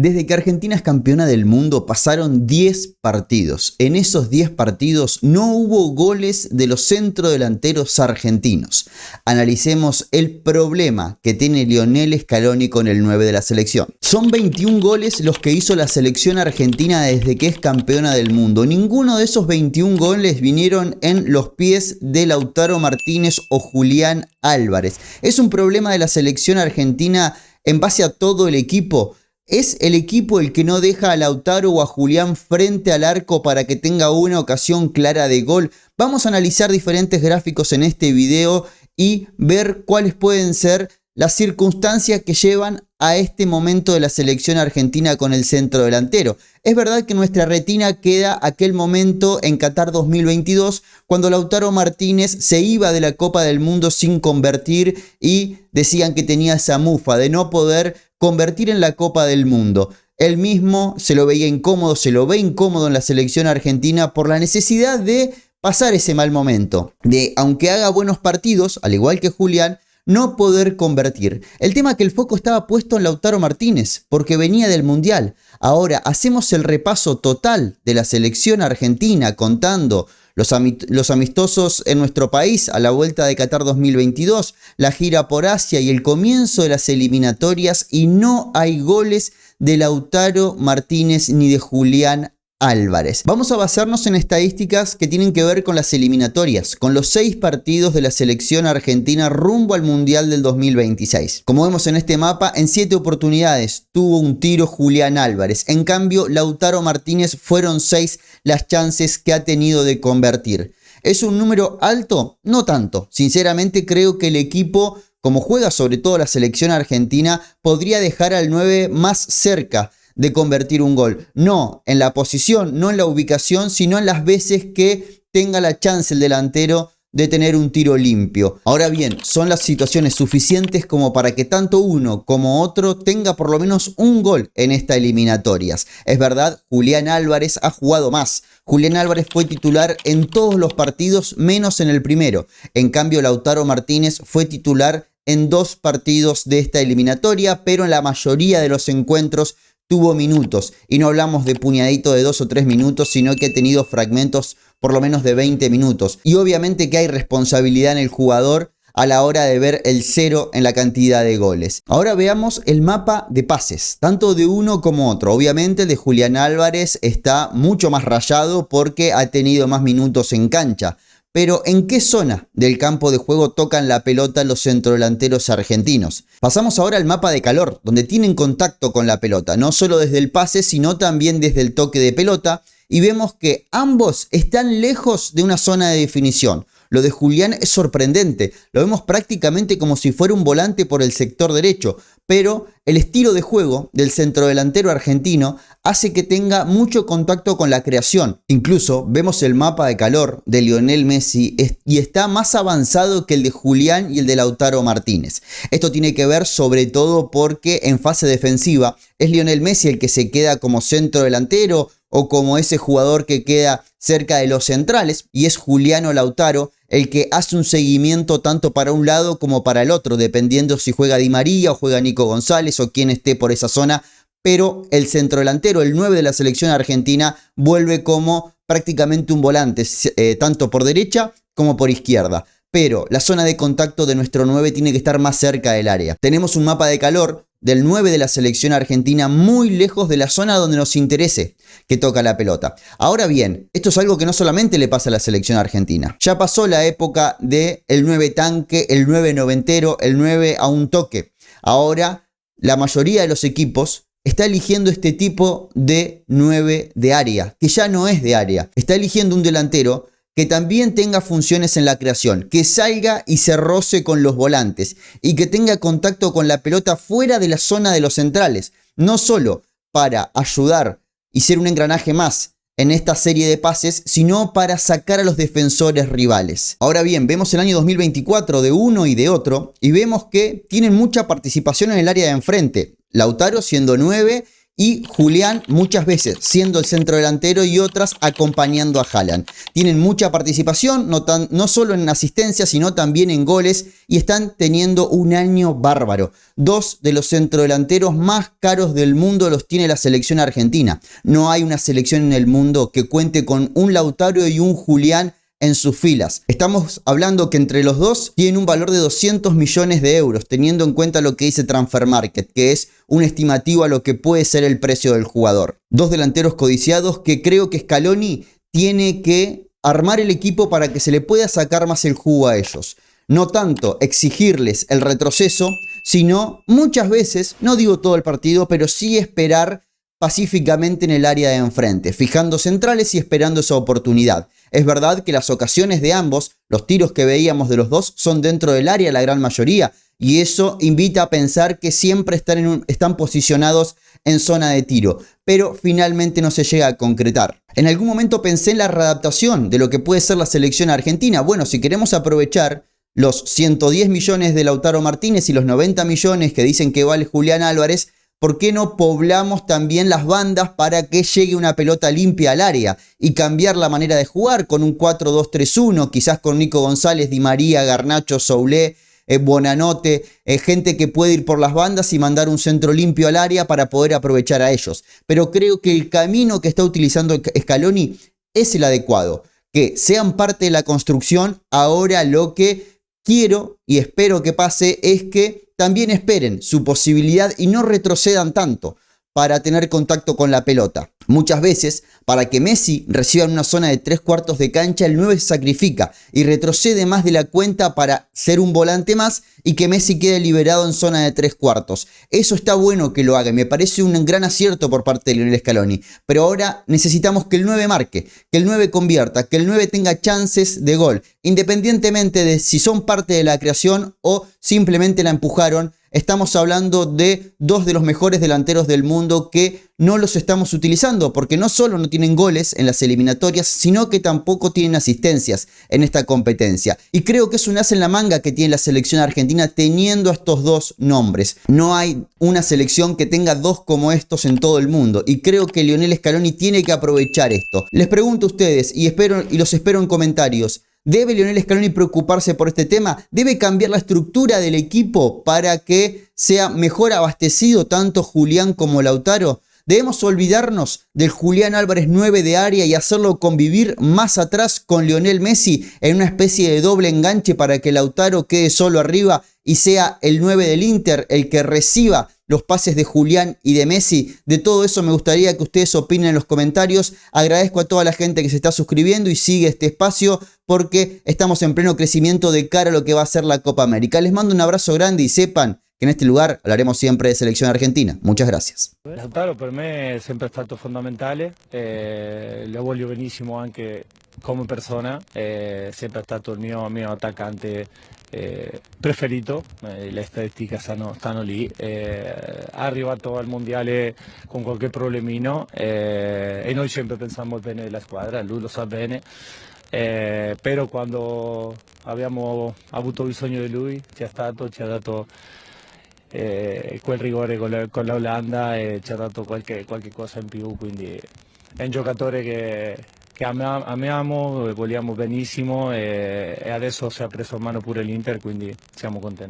Desde que Argentina es campeona del mundo pasaron 10 partidos. En esos 10 partidos no hubo goles de los centrodelanteros argentinos. Analicemos el problema que tiene Lionel Scaloni con el 9 de la selección. Son 21 goles los que hizo la selección argentina desde que es campeona del mundo. Ninguno de esos 21 goles vinieron en los pies de Lautaro Martínez o Julián Álvarez. Es un problema de la selección argentina en base a todo el equipo. ¿Es el equipo el que no deja a Lautaro o a Julián frente al arco para que tenga una ocasión clara de gol? Vamos a analizar diferentes gráficos en este video y ver cuáles pueden ser las circunstancias que llevan a este momento de la selección argentina con el centro delantero. Es verdad que nuestra retina queda aquel momento en Qatar 2022 cuando Lautaro Martínez se iba de la Copa del Mundo sin convertir y decían que tenía esa mufa de no poder convertir en la Copa del Mundo. Él mismo se lo veía incómodo, se lo ve incómodo en la selección argentina por la necesidad de pasar ese mal momento, de aunque haga buenos partidos, al igual que Julián, no poder convertir. El tema es que el foco estaba puesto en Lautaro Martínez, porque venía del Mundial. Ahora hacemos el repaso total de la selección argentina, contando los amistosos en nuestro país a la vuelta de Qatar 2022, la gira por Asia y el comienzo de las eliminatorias, y no hay goles de Lautaro Martínez ni de Julián Álvarez. Vamos a basarnos en estadísticas que tienen que ver con las eliminatorias, con los 6 partidos de la selección argentina rumbo al Mundial del 2026. Como vemos en este mapa, en 7 oportunidades tuvo un tiro Julián Álvarez. En cambio, Lautaro Martínez fueron 6 las chances que ha tenido de convertir. ¿Es un número alto? No tanto. Sinceramente creo que el equipo, como juega sobre todo la selección argentina, podría dejar al 9 más cerca de convertir un gol. No en la posición, no en la ubicación, sino en las veces que tenga la chance el delantero de tener un tiro limpio. Ahora bien, son las situaciones suficientes como para que tanto uno como otro tenga por lo menos un gol en estas eliminatorias. Es verdad, Julián Álvarez ha jugado más. Julián Álvarez fue titular en todos los partidos menos en el primero. En cambio, Lautaro Martínez fue titular en 2 partidos de esta eliminatoria, pero en la mayoría de los encuentros tuvo minutos, y no hablamos de puñadito de 2 o 3 minutos, sino que ha tenido fragmentos por lo menos de 20 minutos. Y obviamente que hay responsabilidad en el jugador a la hora de ver el 0 en la cantidad de goles. Ahora veamos el mapa de pases, tanto de uno como otro. Obviamente el de Julián Álvarez está mucho más rayado porque ha tenido más minutos en cancha. Pero ¿en qué zona del campo de juego tocan la pelota los centrodelanteros argentinos? Pasamos ahora al mapa de calor, donde tienen contacto con la pelota, no solo desde el pase, sino también desde el toque de pelota, y vemos que ambos están lejos de una zona de definición. Lo de Julián es sorprendente, lo vemos prácticamente como si fuera un volante por el sector derecho, pero el estilo de juego del centrodelantero argentino hace que tenga mucho contacto con la creación. Incluso vemos el mapa de calor de Lionel Messi y está más avanzado que el de Julián y el de Lautaro Martínez. Esto tiene que ver sobre todo porque en fase defensiva es Lionel Messi el que se queda como centrodelantero o como ese jugador que queda cerca de los centrales, y es Julián o Lautaro el que hace un seguimiento tanto para un lado como para el otro, dependiendo si juega Di María o juega Nico González o quien esté por esa zona. Pero el centrodelantero, el 9 de la selección argentina, vuelve como prácticamente un volante, tanto por derecha como por izquierda. Pero la zona de contacto de nuestro 9 tiene que estar más cerca del área. Tenemos un mapa de calor del 9 de la selección argentina muy lejos de la zona donde nos interese que toca la pelota. Ahora bien, esto es algo que no solamente le pasa a la selección argentina. Ya pasó la época del 9 tanque, el 9 noventero, el 9 a un toque. Ahora la mayoría de los equipos está eligiendo este tipo de 9 de área, que ya no es de área. Está eligiendo un delantero que también tenga funciones en la creación, que salga y se roce con los volantes y que tenga contacto con la pelota fuera de la zona de los centrales, no solo para ayudar y ser un engranaje más en esta serie de pases, sino para sacar a los defensores rivales. Ahora bien, vemos el año 2024 de uno y de otro y vemos que tienen mucha participación en el área de enfrente. Lautaro siendo 9 y Julián muchas veces siendo el centro delantero y otras acompañando a Haaland. Tienen mucha participación, no solo en asistencias, sino también en goles y están teniendo un año bárbaro. Dos de los centrodelanteros más caros del mundo los tiene la selección argentina. No hay una selección en el mundo que cuente con un Lautaro y un Julián en sus filas. Estamos hablando que entre los dos tienen un valor de 200 millones de euros, teniendo en cuenta lo que dice Transfer Market, que es un estimativo a lo que puede ser el precio del jugador. Dos delanteros codiciados que creo que Scaloni tiene que armar el equipo para que se le pueda sacar más el jugo a ellos. No tanto exigirles el retroceso, sino muchas veces, no digo todo el partido, pero sí esperar pacíficamente en el área de enfrente, fijando centrales y esperando esa oportunidad. Es verdad que las ocasiones de ambos, los tiros que veíamos de los dos, son dentro del área la gran mayoría, y eso invita a pensar que siempre están posicionados en zona de tiro, pero finalmente no se llega a concretar. En algún momento pensé en la readaptación de lo que puede ser la selección argentina. Bueno, si queremos aprovechar los 110 millones de Lautaro Martínez y los 90 millones que dicen que vale Julián Álvarez, ¿por qué no poblamos también las bandas para que llegue una pelota limpia al área y cambiar la manera de jugar con un 4-2-3-1, quizás con Nico González, Di María, Garnacho, Soulé, Buonanotte, gente que puede ir por las bandas y mandar un centro limpio al área para poder aprovechar a ellos? Pero creo que el camino que está utilizando Scaloni es el adecuado, que sean parte de la construcción. Ahora lo que quiero y espero que pase es que también esperen su posibilidad y no retrocedan tanto para tener contacto con la pelota. Muchas veces, para que Messi reciba en una zona de 3/4 de cancha, el 9 se sacrifica y retrocede más de la cuenta para ser un volante más y que Messi quede liberado en zona de 3/4. Eso está bueno que lo haga, me parece un gran acierto por parte de Lionel Scaloni. Pero ahora necesitamos que el 9 marque, que el 9 convierta, que el 9 tenga chances de gol, independientemente de si son parte de la creación o simplemente la empujaron. Estamos hablando de dos de los mejores delanteros del mundo que no los estamos utilizando porque no solo no tienen goles en las eliminatorias, sino que tampoco tienen asistencias en esta competencia. Y creo que es un as en la manga que tiene la selección argentina teniendo a estos dos nombres. No hay una selección que tenga dos como estos en todo el mundo y creo que Lionel Scaloni tiene que aprovechar esto. Les pregunto a ustedes y los espero en comentarios. ¿Debe Lionel Scaloni preocuparse por este tema? ¿Debe cambiar la estructura del equipo para que sea mejor abastecido tanto Julián como Lautaro? ¿Debemos olvidarnos del Julián Álvarez 9 de área y hacerlo convivir más atrás con Lionel Messi en una especie de doble enganche para que Lautaro quede solo arriba y sea el 9 del Inter el que reciba los pases de Julián y de Messi? De todo eso me gustaría que ustedes opinen en los comentarios. Agradezco a toda la gente que se está suscribiendo y sigue este espacio porque estamos en pleno crecimiento de cara a lo que va a ser la Copa América. Les mando un abrazo grande y sepan que en este lugar hablaremos siempre de selección argentina. Muchas gracias. Lautaro per me è sempre stato fondamentale, lo voglio benissimo anche come persona, è sempre stato il mio attaccante preferito, le statistiche stanno lì, è arrivato al mondiale con qualche problemino e noi sempre pensiamo bene della squadra, lui lo sa bene. Però quando abbiamo avuto bisogno di lui ci ha dato quel rigore con la Olanda e ci ha dato qualche cosa in più, quindi è un giocatore che amiamo e vogliamo benissimo e adesso si è preso in mano pure l'Inter, quindi siamo contenti.